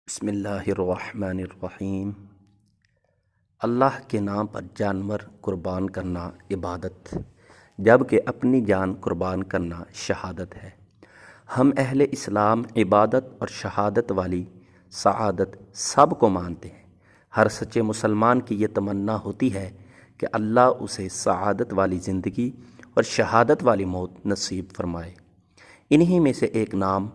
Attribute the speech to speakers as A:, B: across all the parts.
A: بسم اللہ الرحمن الرحیم۔ اللہ کے نام پر جانور قربان کرنا عبادت، جبکہ اپنی جان قربان کرنا شہادت ہے۔ ہم اہل اسلام عبادت اور شہادت والی سعادت سب کو مانتے ہیں۔ ہر سچے مسلمان کی یہ تمنا ہوتی ہے کہ اللہ اسے سعادت والی زندگی اور شہادت والی موت نصیب فرمائے۔ انہی میں سے ایک نام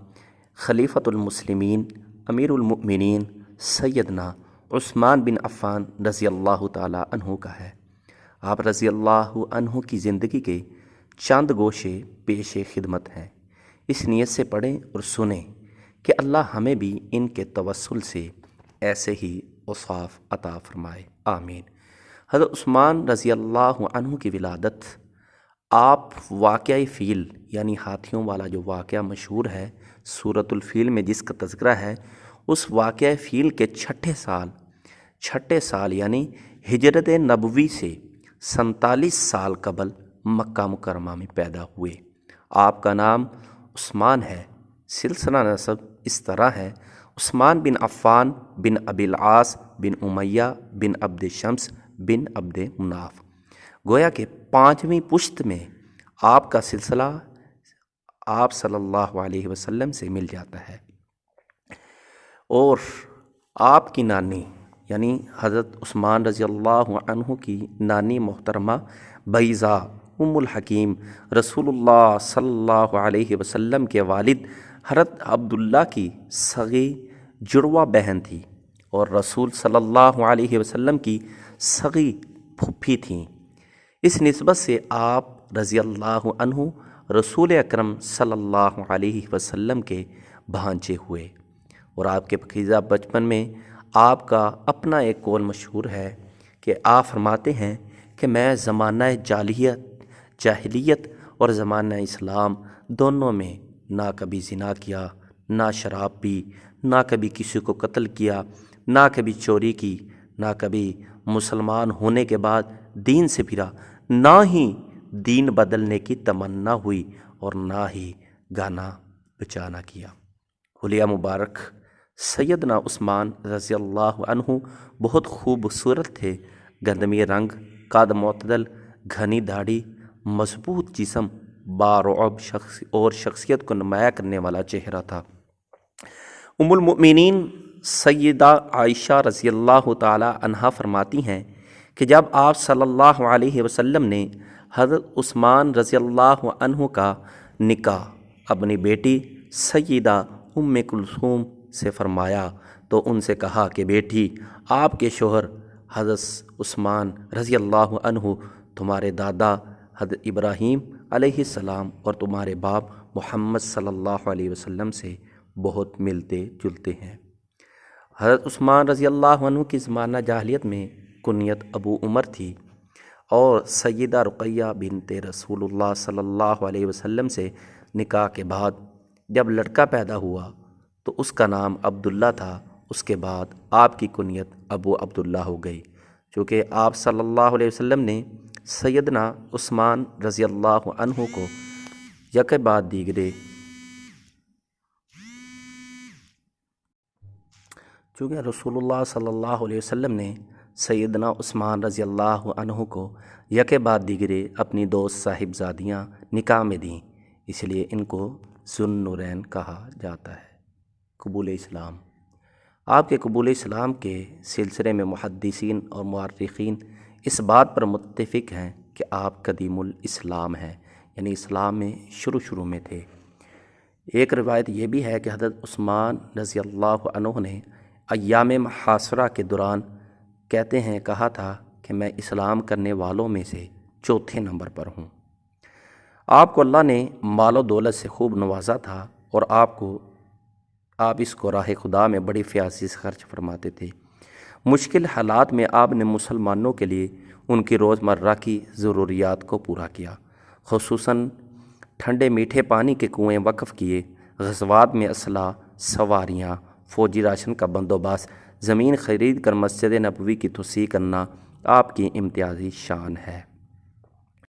A: خلیفۃ المسلمین امیر المؤمنین سیدنا عثمان بن عفان رضی اللہ تعالیٰ عنہ کا ہے۔ آپ رضی اللہ عنہ کی زندگی کے چند گوشے پیش خدمت ہیں۔ اس نیت سے پڑھیں اور سنیں کہ اللہ ہمیں بھی ان کے توسل سے ایسے ہی اوصاف عطا فرمائے، آمین۔ حضرت عثمان رضی اللہ عنہ کی ولادت، آپ واقعہ فیل یعنی ہاتھیوں والا جو واقعہ مشہور ہے سورۃ الفیل میں جس کا تذکرہ ہے، اس واقعہ فیل کے چھٹے سال یعنی ہجرت نبوی سے 47 سال قبل مکہ مکرمہ میں پیدا ہوئے۔ آپ کا نام عثمان ہے۔ سلسلہ نسب اس طرح ہے: عثمان بن عفان بن ابی العاص بن امیہ بن عبد شمس بن عبد مناف۔ گویا کہ 5ویں پشت میں آپ کا سلسلہ آپ صلی اللہ علیہ وسلم سے مل جاتا ہے۔ اور آپ کی نانی یعنی حضرت عثمان رضی اللہ عنہ کی نانی محترمہ بیضاء ام الحکیم رسول اللہ صلی اللہ علیہ وسلم کے والد حضرت عبداللہ کی صغی جڑواں بہن تھی اور رسول صلی اللہ علیہ وسلم کی صغی پھوپھی تھیں۔ اس نسبت سے آپ رضی اللہ عنہ رسول اکرم صلی اللہ علیہ وسلم کے بھانجے ہوئے۔ اور آپ کے پاکیزہ بچپن میں آپ کا اپنا ایک قول مشہور ہے کہ آپ فرماتے ہیں کہ میں زمانہ جاہلیت اور زمانہ اسلام دونوں میں نہ کبھی زنا کیا، نہ شراب پی، نہ کبھی کسی کو قتل کیا، نہ کبھی چوری کی، نہ کبھی مسلمان ہونے کے بعد دین سے پھرا، نہ ہی دین بدلنے کی تمنا ہوئی اور نہ ہی گانا بچانا کیا۔ حلیہ مبارک سیدنا عثمان رضی اللہ عنہ بہت خوبصورت تھے۔ گندمی رنگ، قد معتدل، گھنی داڑھی، مضبوط جسم، بارعب شخصیت کو نمایاں کرنے والا چہرہ تھا۔ ام المؤمنین سیدہ عائشہ رضی اللہ تعالی عنہا فرماتی ہیں کہ جب آپ صلی اللہ علیہ وسلم نے حضرت عثمان رضی اللہ عنہ کا نکاح اپنی بیٹی سیدہ ام کلثوم سے فرمایا تو ان سے کہا کہ بیٹی، آپ کے شوہر حضرت عثمان رضی اللہ عنہ تمہارے دادا حضرت ابراہیم علیہ السلام اور تمہارے باپ محمد صلی اللہ علیہ وسلم سے بہت ملتے جلتے ہیں۔ حضرت عثمان رضی اللہ عنہ کی زمانہ جاہلیت میں کنیت ابو عمر تھی اور سیدہ رقیہ بنت رسول اللہ صلی اللہ علیہ وسلم سے نکاح کے بعد جب لڑکا پیدا ہوا تو اس کا نام عبداللہ تھا۔ اس کے بعد آپ کی کنیت ابو عبداللہ ہو گئی، چونکہ آپ صلی اللہ علیہ وسلم نے سیدنا عثمان رضی اللہ عنہ کو یکے بعد دیگرے چونکہ رسول اللہ صلی اللہ علیہ وسلم نے سیدنا عثمان رضی اللہ عنہ کو یکے بعد دیگرے اپنی 2 صاحبزادیاں نکاح میں دیں، اس لیے ان کو ذو النورین کہا جاتا ہے۔ قبول اسلام۔ آپ کے قبول اسلام کے سلسلے میں محدثین اور مورخین اس بات پر متفق ہیں کہ آپ قدیم الاسلام ہیں، یعنی اسلام میں شروع میں تھے۔ ایک روایت یہ بھی ہے کہ حضرت عثمان رضی اللہ عنہ نے ایام محاصرہ کے دوران کہتے ہیں کہا تھا کہ میں اسلام کرنے والوں میں سے 4تھے نمبر پر ہوں۔ آپ کو اللہ نے مال و دولت سے خوب نوازا تھا اور آپ اس کو راہ خدا میں بڑی فیاضی سے خرچ فرماتے تھے۔ مشکل حالات میں آپ نے مسلمانوں کے لیے ان کی روزمرہ کی ضروریات کو پورا کیا، خصوصاً ٹھنڈے میٹھے پانی کے کنویں وقف کیے، غزوات میں اسلحہ، سواریاں، فوجی راشن کا بندوبست، زمین خرید کر مسجد نبوی کی توسیع کرنا آپ کی امتیازی شان ہے۔